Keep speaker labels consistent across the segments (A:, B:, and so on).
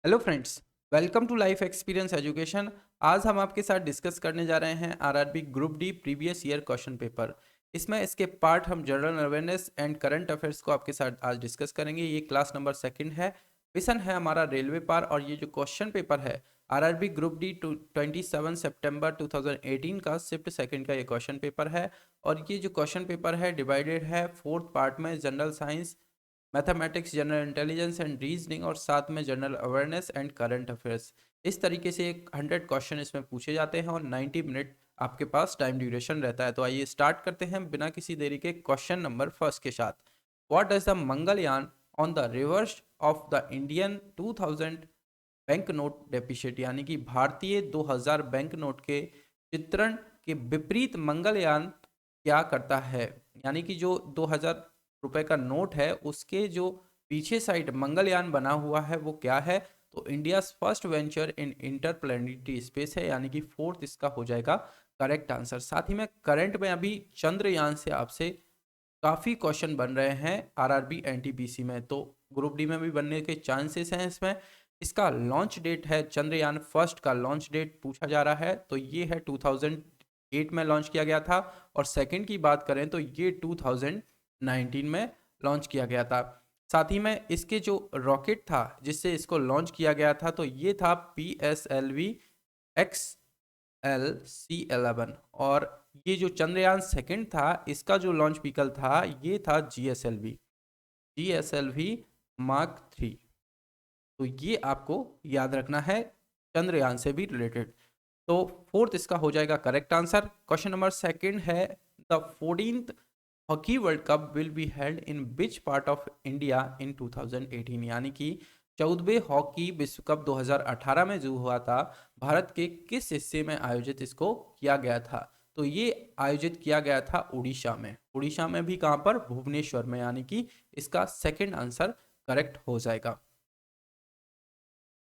A: Hello friends, welcome to life experience education. आज हम आपके साथ डिस्कस करने जा रहे हैं RRB group D previous year question paper. इसमें इसके पार्ट हम general awareness and current affairs को आपके साथ आज डिस्कस करेंगे। ये क्लास नंबर सेकंड है। मिशन है हमारा रेलवे पार, और ये जो क्वेश्चन पेपर है आरआरबी ग्रुप डी 27 सितंबर 2018 का शिफ्ट सेकंड का ये क्वेश्चन पेपर है। और ये जो क्वेश्चन पेपर है डिवाइडेड है फोर्थ पार्ट में, general science, mathematics, general intelligence and reasoning, और साथ में general awareness and current affairs. इस तरीके से एक 100 क्वेश्चन इसमें पूछे जाते हैं और 90 मिनट आपके पास टाइम ड्यूरेशन रहता है। तो आइए स्टार्ट करते हैं बिना किसी देरी के क्वेश्चन नंबर फर्स्ट के साथ। What does the Mangalyaan on the reverse of the Indian 2000 bank note depict, यानी कि भारतीय 2000 बैंक नोट के चित्रण के विपरीत मंगलयान क्या करता है। यानी कि जो 2000 रुपए का नोट है उसके जो पीछे साइड मंगलयान बना हुआ है वो क्या है। तो इंडिया फर्स्ट वेंचर इन इंटरप्लैनेटरी स्पेस है, यानी कि फोर्थ इसका हो जाएगा करेक्ट आंसर। साथ ही में करंट में अभी चंद्रयान से आपसे काफ़ी क्वेश्चन बन रहे हैं आरआरबी एनटीपीसी में, तो ग्रुप डी में भी बनने के चांसेस हैं इसमें। इसका लॉन्च डेट है, चंद्रयान फर्स्ट का लॉन्च डेट पूछा जा रहा है, तो ये है 2008 में लॉन्च किया गया था। और सेकंड की बात करें तो ये 2019 में लॉन्च किया गया था। साथ ही में इसके जो रॉकेट था जिससे इसको लॉन्च किया गया था, तो ये था PSLV-XL-C11। और ये जो चंद्रयान सेकंड था इसका जो लॉन्च व्हीकल था ये था G S L V mark 3। तो ये आपको याद रखना है, चंद्रयान से भी रिलेटेड। तो फोर्थ इसका हो जाएगा correct answer. Question number second है, the 14th hockey world cup will be held in which part of India in 2018, यानी कि 14वें हॉकी विश्व कप 2018 में जो हुआ था, भारत के किस हिस्से में आयोजित इसको किया गया था। तो ये आयोजित किया गया था उड़ीसा में। उड़ीसा में भी कहाँ पर? भुवनेश्वर में, यानी कि इसका सेकंड आंसर करेक्ट हो जाएगा।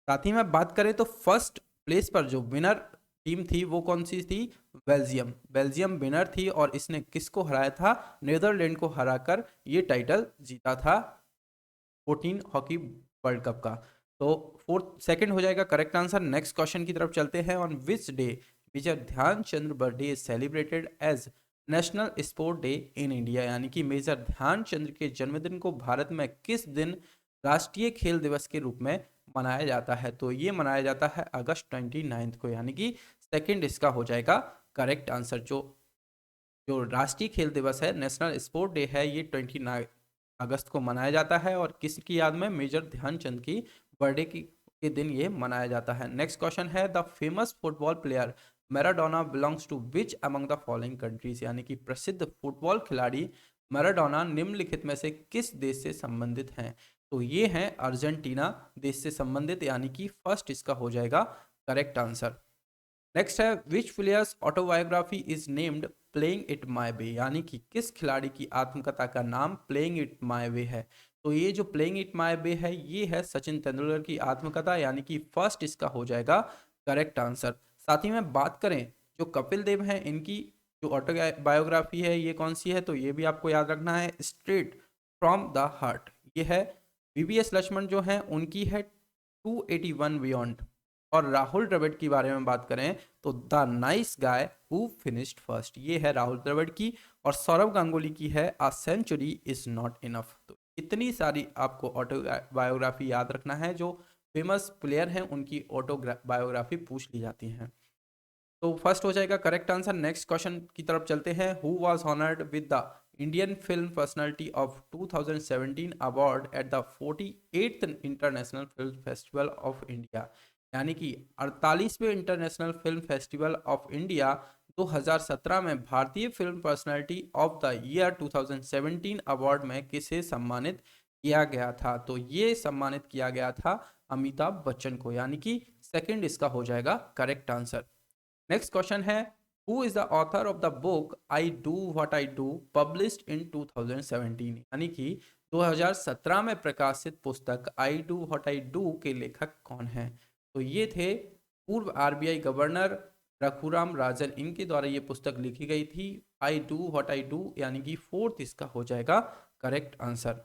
A: साथ ही में बात करें तो फर्स्ट प्लेस पर जो विनर टीम थी वो कौन सी थी? बेल्जियम। बेल्जियम विनर थी और इसने किसको हराया था? नीदरलैंड को हराकर ये टाइटल जीता था 14 हॉकी वर्ल्ड कप का। तो फोर्थ सेकंड हो जाएगा करेक्ट आंसर। नेक्स्ट क्वेश्चन की तरफ चलते हैं। On which day major Dhyanchandra birthday is celebrated as national sport day in India, यानी कि मेजर ध्यानचंद्र के जन्मदिन को भारत में किस दिन राष्ट्रीय खेल दिवस के रूप में मनाया जाता है। तो ये मनाया जाता है अगस्त 29 को, यानी कि सेकंड इसका हो जाएगा करेक्ट आंसर। जो जो राष्ट्रीय खेल दिवस है, नेशनल स्पोर्ट डे है, ये 29 अगस्त को मनाया जाता है। और किसकी याद में? मेजर ध्यानचंद की बर्थडे की के दिन ये मनाया जाता है। नेक्स्ट क्वेश्चन है, the famous football player Maradona belongs to which among the following countries, यानी कि प्रसिद्ध फुटबॉल खिलाड़ी मैराडोना निम्नलिखित में से किस देश से संबंधित हैं। तो ये हैं अर्जेंटीना देश से संबंधित, यानी कि फर्स्ट इसका हो जाएगा करेक्ट आंसर। नेक्स्ट है, which player's autobiography is named playing it my way, यानी कि किस खिलाड़ी की आत्मकथा का नाम प्लेइंग इट माई वे है। तो ये जो प्लेइंग इट माई वे है ये है सचिन तेंदुलकर की आत्मकथा, यानी कि फर्स्ट इसका हो जाएगा करेक्ट आंसर। साथ ही में बात करें जो कपिल देव हैं, इनकी जो ऑटोबायोग्राफी है ये कौन सी है, तो ये भी आपको याद रखना है, स्ट्रेट फ्रॉम द हार्ट। ये है। वीवीएस लक्ष्मण जो हैं उनकी है 281 बियॉन्ड। और राहुल द्रविड़ की बारे में बात करें तो the nice guy who finished first, ये है राहुल द्रविड़ की। और सौरव गांगुली की है a century is not enough. तो इतनी सारी आपको ऑटोबायोग्राफी याद रखना है, जो फेमस प्लेयर हैं उनकी ऑटोबायोग्राफी पूछ ली जाती हैं। तो फर्स्ट हो जाएगा करेक्ट आंसर। नेक्स्ट क्वेश्चन की तरफ चलते हैं, who was honoured with the Indian film personality of 2017 award at the 48th international film festival of India, यानी कि 48वें international film festival of India 2017 में भारतीय film personality of the year 2017 award में किसे सम्मानित किया गया था। तो ये सम्मानित किया गया था अमिताभ बच्चन को, यानी कि सेकंड इसका हो जाएगा करेक्ट आंसर। नेक्स्ट क्वेश्चन है, who is the author of the book I do what I do published in 2017, यानी कि 2017 में प्रकाशित पुस्तक I do what I do के लेखक कौन हैं। तो ये थे पूर्व आरबीआई गवर्नर रघुराम राजन, इनके द्वारा ये पुस्तक लिखी गई थी I do what I do, यानी कि फोर्थ इसका हो जाएगा करेक्ट आंसर।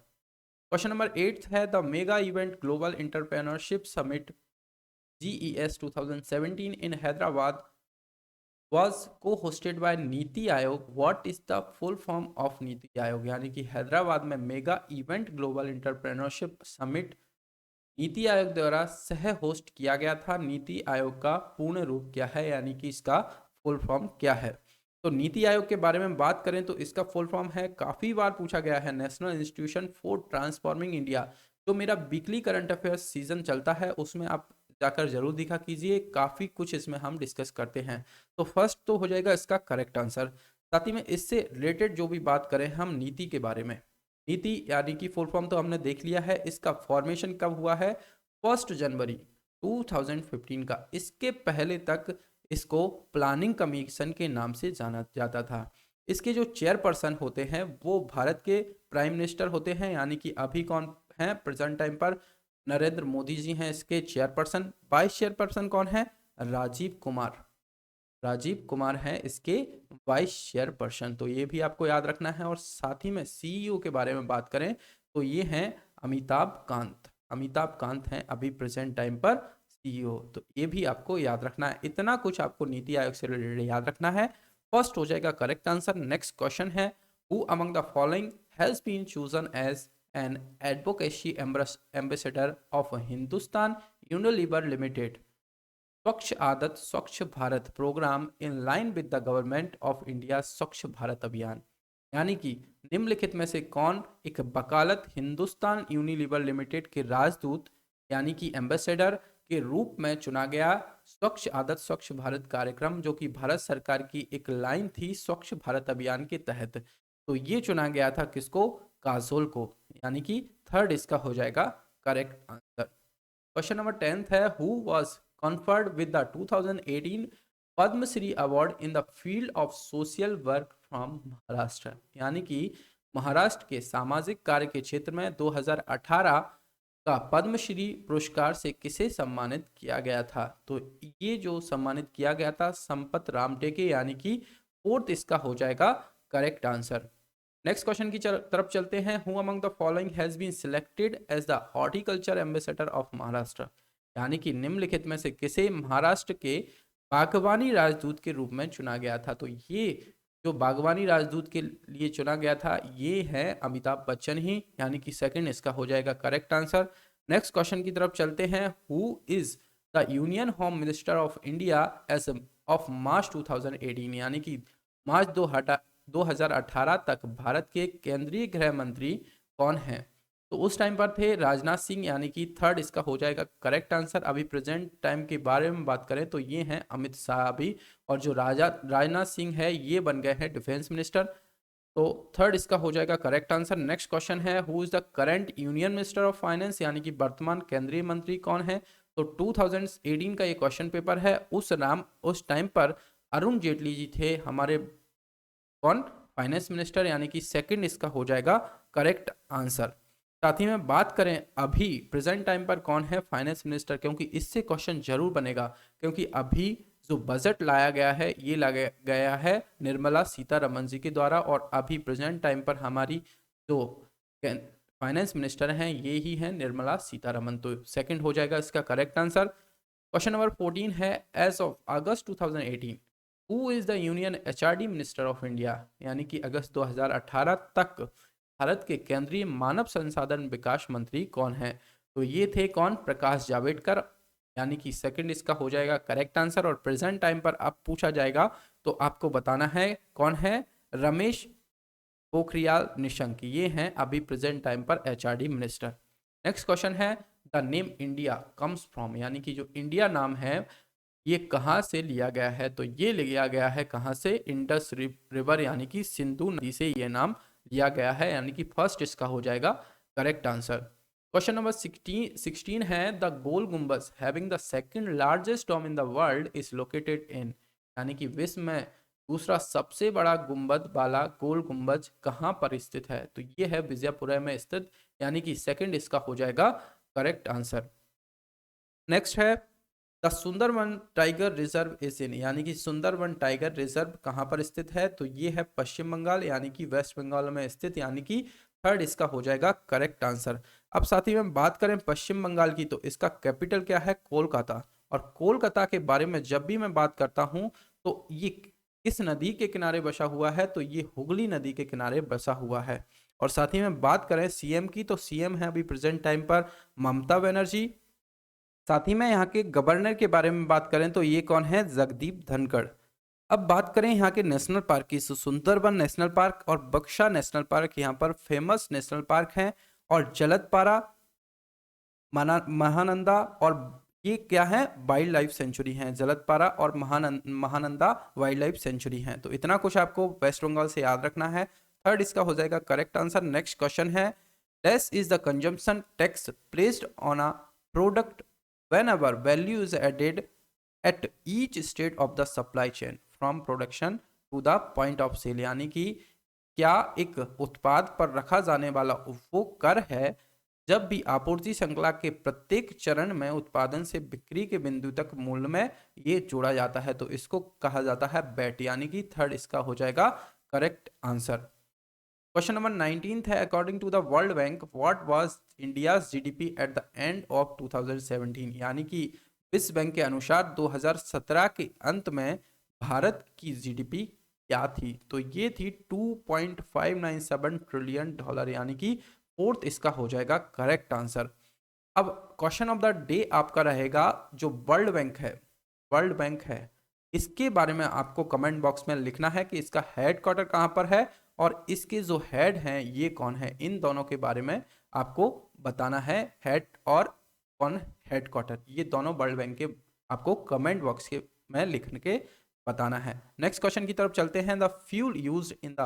A: क्वेश्चन नंबर 8 है the mega event global entrepreneurship summit GES 2017 in Hyderabad was co-hosted by NITI Aayog. What is the full form of NITI Aayog? यानी कि हैदराबाद में mega event global entrepreneurship summit NITI Aayog द्वारा सह होस्ट किया गया था. नीति आयोग का पूर्ण रूप क्या है, यानी कि इसका फुल फॉर्म क्या है? तो नीति आयोग के बारे में बात करें तो इसका फुल फॉर्म है, काफी बार पूछा गया है, national institution for transforming India. जो मेरा वीकली करंट अफेयर्स सीजन चलता है उसमें आप जाकर जरूर देखा कीजिए, काफी कुछ इसमें हम डिस्कस करते हैं. तो फर्स्ट तो हो जाएगा इसका करेक्ट आंसर. साथ ही में इससे रिलेटेड जो भी बात करें हम नीति के बारे में, नीति यानी कि फुल फॉर्म तो हमने देख लिया है. इसका फॉर्मेशन कब हुआ है? 1 जनवरी 2015 का. इसके पहले तक इसको प्लानिंग कमीशन के नाम से जाना जाता था. इसके जो चेयरपर्सन होते हैं वो भारत के प्राइम मिनिस्टर होते हैं, यानी कि अभी कौन है प्रेजेंट टाइम पर? नरेंद्र मोदी जी हैं इसके चेयरपर्सन. वाइस चेयरपर्सन कौन है? राजीव कुमार. राजीव कुमार है इसके वाइस चेयरपर्सन. तो ये भी आपको याद रखना है. और साथ ही में सीईओ के बारे में बात करें तो ये हैं अमिताभ कांत. अमिताभ कांत हैं अभी प्रेजेंट टाइम पर सीईओ. तो ये भी आपको याद रखना है. इतना कुछ आपको नीति आयोग से रिलेटेड याद रखना है. फर्स्ट हो जाएगा करेक्ट आंसर. नेक्स्ट क्वेश्चन है who among the following has been chosen as an advocacy ambassador of Hindustan Unilever limited Swachh Aadat Swachh Bharat program in line with the government of India Swachh Bharat अभियान. यानी कि निम्नलिखित में से कौन एक वकालत हिंदुस्तान यूनिलीवर लिमिटेड के राजदूत यानी कि एम्बेसडर के रूप में चुना गया स्वच्छ आदत स्वच्छ भारत कार्यक्रम, जो कि भारत सरकार की एक लाइन थी स्वच्छ भारत अभियान के तहत. तो ये चुना गया था किसको? काजोल को. यानी कि थर्ड इसका हो जाएगा करेक्ट आंसर. क्वेश्चन नंबर 10 है who was conferred with the 2018 Padma Shri Award in the field of social work from Maharashtra. यानी कि महाराष्ट्र के सामाजिक कार्य के क्षेत्र में 2018 का पद्मश्री पुरस्कार से किसे सम्मानित किया गया था? तो ये जो सम्मानित किया गया था संपत रामटेके, यानी कि फोर्थ इसका हो जाएगा करेक्ट आंसर. नेक्स्ट क्वेश्चन की तरफ चलते हैं. Who among the following has been selected as the horticulture ambassador of Maharashtra. यानी कि निम्नलिखित में से किसे महाराष्ट्र के बागवानी राजदूत के रूप में चुना गया था? तो ये जो बागवानी राजदूत के लिए चुना गया था ये है अमिताभ बच्चन ही, यानी कि सेकंड इसका हो जाएगा करेक्ट आंसर. नेक्स्ट क्वेश्चन की तरफ चलते हैं. Who is the union home minister of India as of March 2018. यानी कि मार्च 2018 तक भारत के केंद्रीय गृह मंत्री कौन हैं? तो उस टाइम पर थे राजनाथ सिंह, यानी कि थर्ड इसका हो जाएगा करेक्ट आंसर. अभी प्रेजेंट टाइम के बारे में बात करें तो ये हैं अमित शाह अभी, और जो राजनाथ सिंह है ये बन गए हैं डिफेंस मिनिस्टर. तो थर्ड इसका हो जाएगा करेक्ट आंसर. नेक्स्ट क्वेश्चन है who is the current union minister of finance. यानी कि वर्तमान केंद्रीय मंत्री कौन है? तो 2018 का ये क्वेश्चन पेपर है. उस टाइम पर अरुण जेटली जी थे हमारे कौन? Finance minister. यानी कि सेकंड इसका हो जाएगा करेक्ट आंसर. साथ ही में बात करें अभी प्रेजेंट टाइम पर कौन है फाइनेंस मिनिस्टर, क्योंकि इससे क्वेश्चन जरूर बनेगा. क्योंकि अभी जो बजट लाया गया है ये लाया गया है निर्मला सीतारमन जी के द्वारा, और अभी प्रेजेंट टाइम पर हमारी जो फाइनेंस मिनिस्टर हैं ये ही हैं निर्मला सीतारमन. तो सेकंड हो जाएगा इसका करेक्ट आंसर. क्वेश्चन नंबर 14 है as of August 2018 who is the union HRD minister of India. यानी कि अगस्त 2018 तक भारत के केंद्रीय मानव संसाधन विकास मंत्री कौन है? तो ये थे कौन? प्रकाश जावड़ेकर. यानी कि सेकंड इसका हो जाएगा करेक्ट आंसर. और प्रेजेंट टाइम पर अब पूछा जाएगा तो आपको बताना है कौन है? रमेश पोखरियाल निशंक. ये हैं अभी प्रेजेंट टाइम पर एचआरडी मिनिस्टर. नेक्स्ट क्वेश्चन है the name India comes from. यानी कि जो इंडिया नाम है ये कहाँ से लिया गया है? तो ये लिया गया है कहाँ से? इंडस रिवर यानी कि सिंधु नदी से ये नाम लिया गया है. यानी कि फर्स्ट इसका हो जाएगा करेक्ट आंसर. क्वेश्चन नंबर 16 है the Gol Gumbaz having the second largest dome in the world is located in. यानी कि विश्व में दूसरा सबसे बड़ा गुंबद वाला गोल गुंबज कहाँ पर स्थित है? तो ये है विजयपुरा में स्थित. यानी कि सेकंड इसका हो जाएगा करेक्ट आंसर. नेक्स्ट है the Sundarban tiger reserve is in. यानी कि सुंदरवन टाइगर रिजर्व कहाँ पर स्थित है? तो ये है पश्चिम बंगाल यानी कि वेस्ट बंगाल में स्थित. यानी कि थर्ड इसका हो जाएगा करेक्ट आंसर। अब साथ ही में बात करें पश्चिम बंगाल की, तो इसका कैपिटल क्या है? कोलकाता। और कोलकाता के बारे में जब भी मैं बात करता हूं तो ये किस नदी के किनारे बसा हुआ है? तो ये हुगली नदी के किनारे बसा हुआ है। और साथ ही में बात करें सीएम की, तो सीएम है अभी प्रेजेंट टाइम पर ममता बनर्जी। साथ ही में यहाँ के गवर्नर के बारे में बात करें तो ये कौन है? जगदीप धनखड़। अब बात करें यहाँ के नेशनल पार्क की, तो सुंदरबन नेशनल पार्क और बक्सा नेशनल पार्क यहाँ पर फेमस नेशनल पार्क हैं। और जलदपारा, महानंदा और ये क्या है? वाइल्ड लाइफ सेंचुरी हैं। जलदपारा और महानंदा वाइल्ड लाइफ सेंचुरी हैं। तो इतना कुछ आपको वेस्ट बंगाल से याद रखना है। थर्ड इसका हो जाएगा करेक्ट आंसर। नेक्स्ट क्वेश्चन है, less is the consumption tax placed on a product whenever value is added at each state of the supply chain from production to the point of sale। यानी कि क्या एक उत्पाद पर रखा जाने वाला वो कर है जब भी आपूर्ति श्रृंखला के प्रत्येक चरण में उत्पादन से बिक्री के बिंदु तक मूल्य में ये जोड़ा जाता है, तो इसको कहा जाता है बैट। यानी कि थर्ड इसका हो जाएगा करेक्ट आंसर। क्वेश्चन नंबर 19 है, according to the World Bank what was India's GDP at the end of 2017। यानी कि विश्व बैंक के अनुसार 2017 के अंत में भारत की जीडीपी क्या थी? तो ये थी 2.597 ट्रिलियन डॉलर। यानी कि फोर्थ इसका हो जाएगा करेक्ट आंसर। अब क्वेश्चन ऑफ द डे आपका रहेगा, जो वर्ल्ड बैंक है इसके बारे में आपको कमेंट बॉक्स में लिखना है कि इसका हेडक्वार्टर कहाँ पर है और इसके जो हेड हैं ये कौन है। इन दोनों के बारे में आपको बताना है, हेड और कौन हेडक्वार्टर, ये दोनों वर्ल्ड बैंक के आपको कमेंट बॉक्स के में लिख के बताना है। नेक्स्ट क्वेश्चन की तरफ चलते हैं। The fuel used in the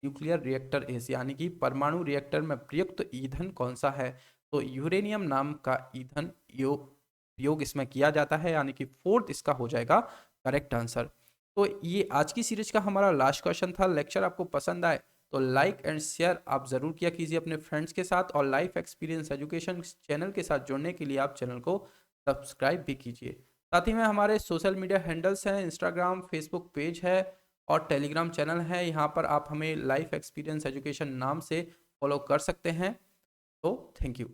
A: nuclear reactor is, यानी कि परमाणु रिएक्टर में प्रयुक्त ईंधन कौन सा है? तो यूरेनियम नाम का ईंधन उपयोग इसमें किया जाता है। यानी कि फोर्थ इसका हो जाएगा करेक्ट आंसर। तो ये आज की सीरीज का हमारा लास्ट क्वेश्चन था। लेक्चर आपको पसंद आए तो लाइक एंड शेयर आप ज़रूर किया कीजिए अपने फ्रेंड्स के साथ, और लाइफ एक्सपीरियंस एजुकेशन चैनल के साथ जुड़ने के लिए आप चैनल को सब्सक्राइब भी कीजिए। साथ ही में हमारे सोशल मीडिया हैंडल्स हैं, इंस्टाग्राम, फेसबुक पेज है और टेलीग्राम चैनल है। यहाँ पर आप हमें लाइफ एक्सपीरियंस एजुकेशन नाम से फॉलो कर सकते हैं। तो थैंक यू।